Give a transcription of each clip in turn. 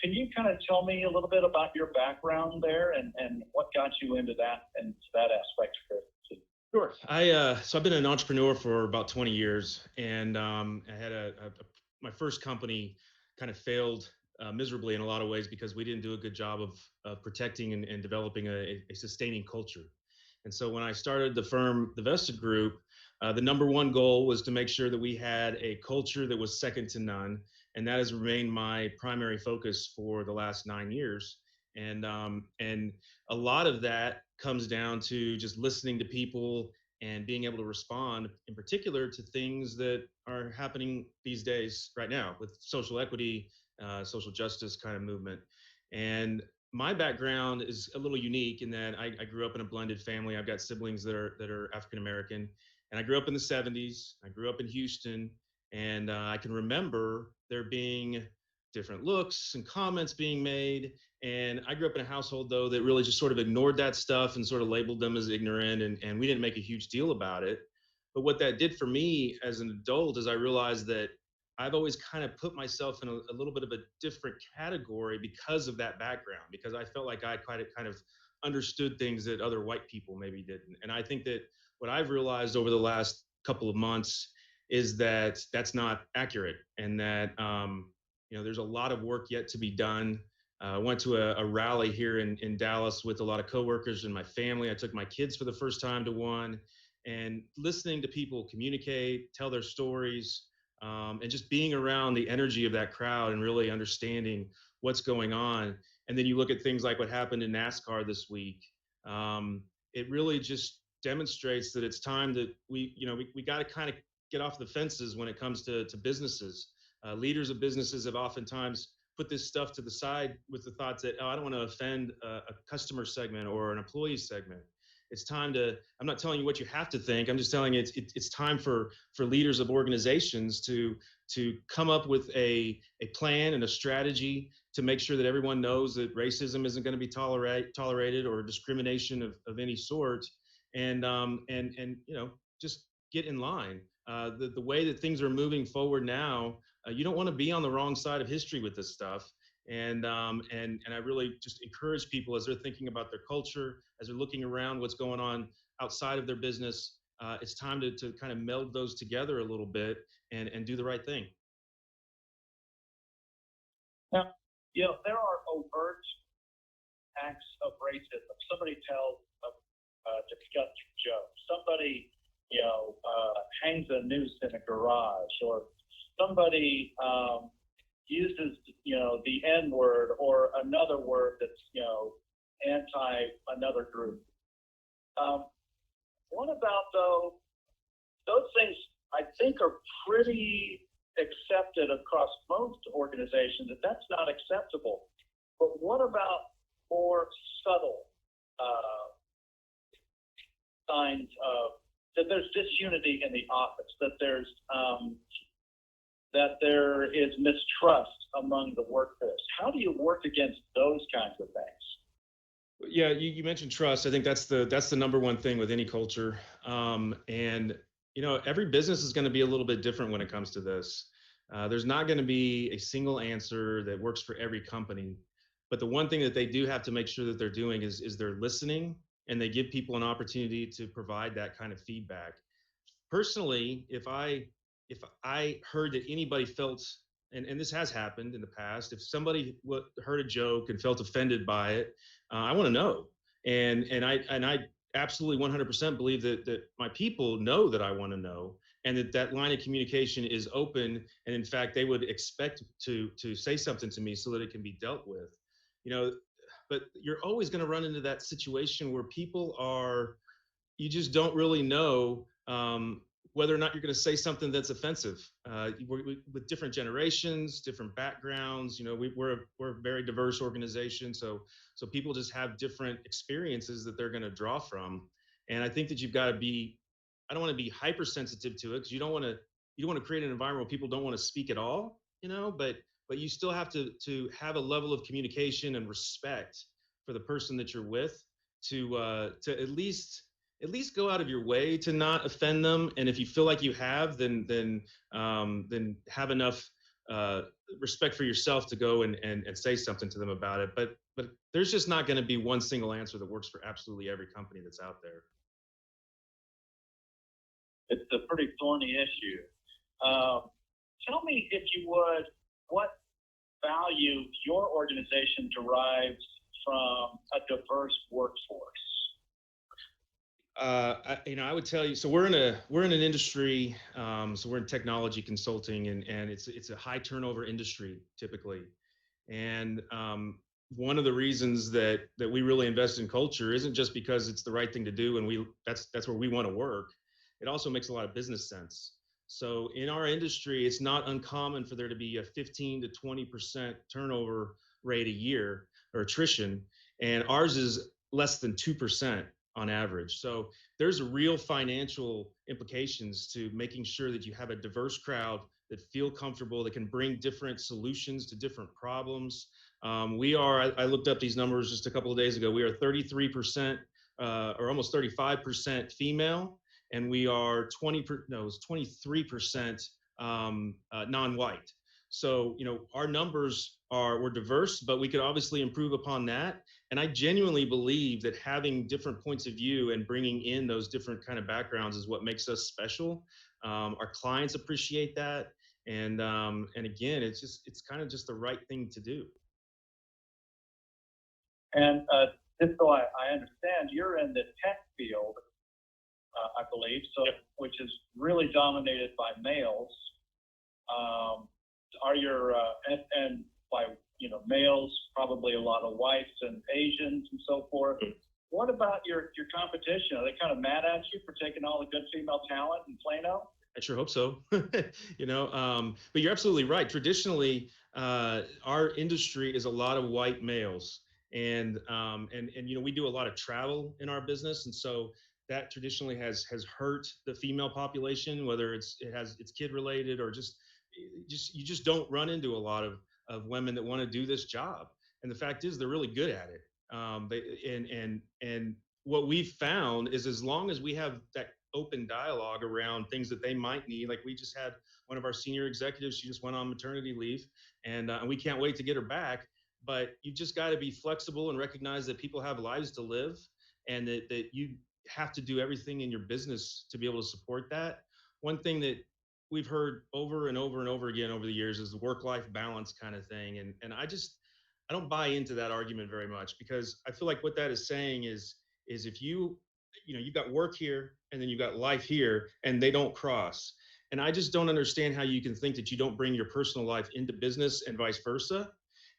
can you kind of tell me a little bit about your background there and what got you into that and that aspect of it? Sure. So I've been an entrepreneur for about 20 years, and I had my first company kind of failed miserably in a lot of ways because we didn't do a good job of protecting and developing a sustaining culture. And so when I started the firm, the Vested Group, the number one goal was to make sure that we had a culture that was second to none, and that has remained my primary focus for the last 9 years. And a lot of that comes down to just listening to people and being able to respond in particular to things that are happening these days right now with social equity, social justice kind of movement. And my background is a little unique in that I grew up in a blended family. I've got siblings that are African American, and I grew up in the 70s. I grew up in Houston, and I can remember there being different looks and comments being made. And I grew up in a household, though, that really just sort of ignored that stuff and sort of labeled them as ignorant. And we didn't make a huge deal about it. But what that did for me as an adult is I realized that I've always kind of put myself in a little bit of a different category because of that background, because I felt like I kind of understood things that other white people maybe didn't. And I think that what I've realized over the last couple of months is that that's not accurate, and that there's a lot of work yet to be done. I went to a rally here in Dallas with a lot of coworkers and my family. I took my kids for the first time to one, and listening to people communicate, tell their stories, and just being around the energy of that crowd and really understanding what's going on. And then you look at things like what happened in NASCAR this week. It really just demonstrates that it's time that we got to kind of get off the fences when it comes to businesses. Leaders of businesses have oftentimes put this stuff to the side with the thoughts that, I don't want to offend a customer segment or an employee segment. It's time to, I'm not telling you what you have to think. I'm just telling you it's time for leaders of organizations to come up with a plan and a strategy to make sure that everyone knows that racism isn't going to be tolerated or discrimination of any sort. And just get in line. The way that things are moving forward now, you don't want to be on the wrong side of history with this stuff. And I really just encourage people as they're thinking about their culture, as they're looking around what's going on outside of their business. It's time to kind of meld those together a little bit and do the right thing. Now, there are overt acts of racism. Somebody tells a disgusting joke. Somebody, hangs a noose in a garage, or somebody uses, the N-word or another word that's, anti another group. What about, though, those things I think are pretty accepted across most organizations, that that's not acceptable. But what about more subtle signs of that there's disunity in the office, that there is mistrust among the workforce? How do you work against those kinds of things? Yeah, you mentioned trust. I think that's the number one thing with any culture. And every business is going to be a little bit different when it comes to this. There's not going to be a single answer that works for every company. But the one thing that they do have to make sure that they're doing is they're listening, and they give people an opportunity to provide that kind of feedback. Personally, if I heard that anybody felt, and this has happened in the past, if somebody heard a joke and felt offended by it, I want to know. And I absolutely 100% believe that my people know that I want to know, and that line of communication is open. And in fact, they would expect to say something to me so that it can be dealt with. But you're always going to run into that situation where you just don't really know whether or not you're going to say something that's offensive. With different generations, different backgrounds, we're a very diverse organization, so people just have different experiences that they're going to draw from. And I think that you've got to be, I don't want to be hypersensitive to it, because you don't want to create an environment where people don't want to speak at all, but you still have to have a level of communication and respect for the person that you're with, to at least go out of your way to not offend them. And if you feel like you have, then have enough uh, respect for yourself to go and say something to them about it. But there's just not going to be one single answer that works for absolutely every company that's out there. It's a pretty thorny issue. Tell me, if you would, what value your organization derives from a diverse workforce? I would tell you. So we're in an industry. So we're in technology consulting, and it's a high turnover industry typically. And one of the reasons that we really invest in culture isn't just because it's the right thing to do, and that's where we want to work. It also makes a lot of business sense. So in our industry, it's not uncommon for there to be a 15 to 20% turnover rate a year, or attrition, and ours is less than 2% on average. So there's real financial implications to making sure that you have a diverse crowd that feel comfortable, that can bring different solutions to different problems. I looked up these numbers just a couple of days ago. We are 33%, or almost 35% female, and we are 23% non-white. So, our numbers we're diverse, but we could obviously improve upon that. And I genuinely believe that having different points of view and bringing in those different kind of backgrounds is what makes us special. Our clients appreciate that. And again, it's kind of just the right thing to do. And just so I understand, you're in the tech field, I believe, so Yep. which is really dominated by males. Are your and by males, probably a lot of whites and Asians and so forth. Mm. What about your competition? Are they kind of mad at you for taking all the good female talent in Plano? I sure hope so. But you're absolutely right. Traditionally, our industry is a lot of white males, and we do a lot of travel in our business, and so that traditionally has hurt the female population, whether it's kid related or just you just don't run into a lot of women that want to do this job. And the fact is, they're really good at it. And what we've found is, as long as we have that open dialogue around things that they might need. Like, we just had one of our senior executives, she just went on maternity leave, and we can't wait to get her back. But you've just got to be flexible and recognize that people have lives to live, and that you have to do everything in your business to be able to support that. One thing that we've heard over and over and over again over the years is the work-life balance kind of thing. And I don't buy into that argument very much, because I feel like what that is saying is if you've got work here and then you've got life here, and they don't cross. And I just don't understand how you can think that you don't bring your personal life into business and vice versa.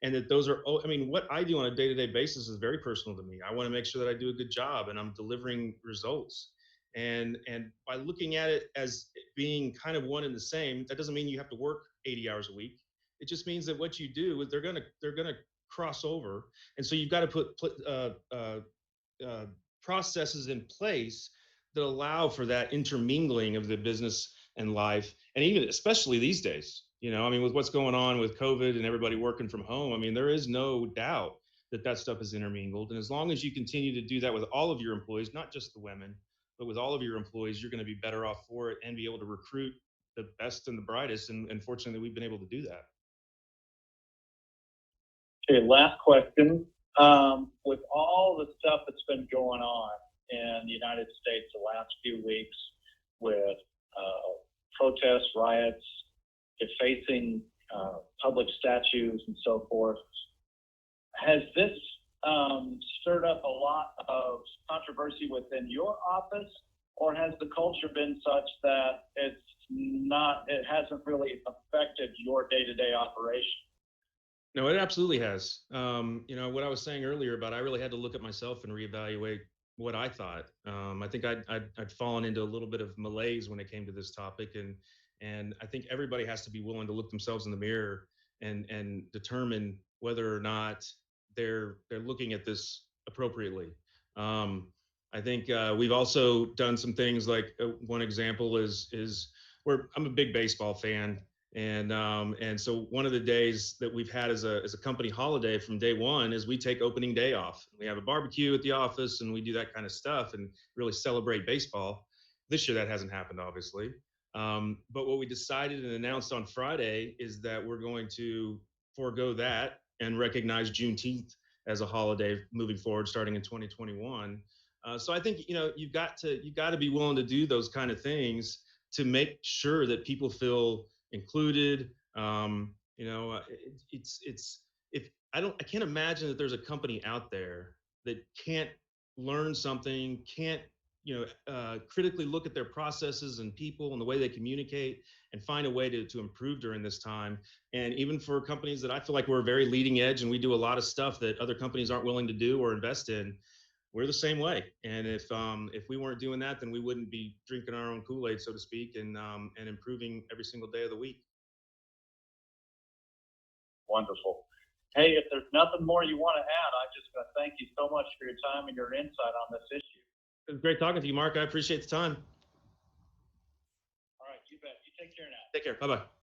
And that those are, I mean, what I do on a day-to-day basis is very personal to me. I want to make sure that I do a good job and I'm delivering results. And by looking at it as being kind of one and the same, that doesn't mean you have to work 80 hours a week. It just means that what you do is they're gonna cross over. And so you've got to put processes in place that allow for that intermingling of the business and life. And even especially these days, I mean, with what's going on with COVID and everybody working from home, I mean, there is no doubt that that stuff is intermingled. And as long as you continue to do that with all of your employees, not just the women, but with all of your employees, you're going to be better off for it and be able to recruit the best and the brightest. And fortunately, we've been able to do that. Okay, last question. With all the stuff that's been going on in the United States the last few weeks, with protests, riots, defacing public statues and so forth, has this stirred up a lot of controversy within your office, or has the culture been such that it hasn't really affected your day-to-day operation? No, it absolutely has. What I was saying earlier about, I really had to look at myself and reevaluate what I thought. I think I'd fallen into a little bit of malaise when it came to this topic, and I think everybody has to be willing to look themselves in the mirror and determine whether or not they're looking at this appropriately. I think we've also done some things, like one example is where I'm a big baseball fan. And so one of the days that we've had as a company holiday from day one is we take opening day off. We have a barbecue at the office, and we do that kind of stuff and really celebrate baseball. This year that hasn't happened, obviously. But what we decided and announced on Friday is that we're going to forego that and recognize Juneteenth as a holiday moving forward, starting in 2021. So I think you've got to be willing to do those kind of things to make sure that people feel included. It's if I can't imagine that there's a company out there that can't learn something, can't critically look at their processes and people and the way they communicate and find a way to improve during this time. And even for companies that I feel like we're very leading edge and we do a lot of stuff that other companies aren't willing to do or invest in, we're the same way. And if we weren't doing that, then we wouldn't be drinking our own Kool-Aid, so to speak, and improving every single day of the week. Wonderful. Hey, if there's nothing more you want to add, I just want to thank you so much for your time and your insight on this issue. It was great talking to you, Mark. I appreciate the time. All right, you bet. You take care now. Take care. Bye-bye.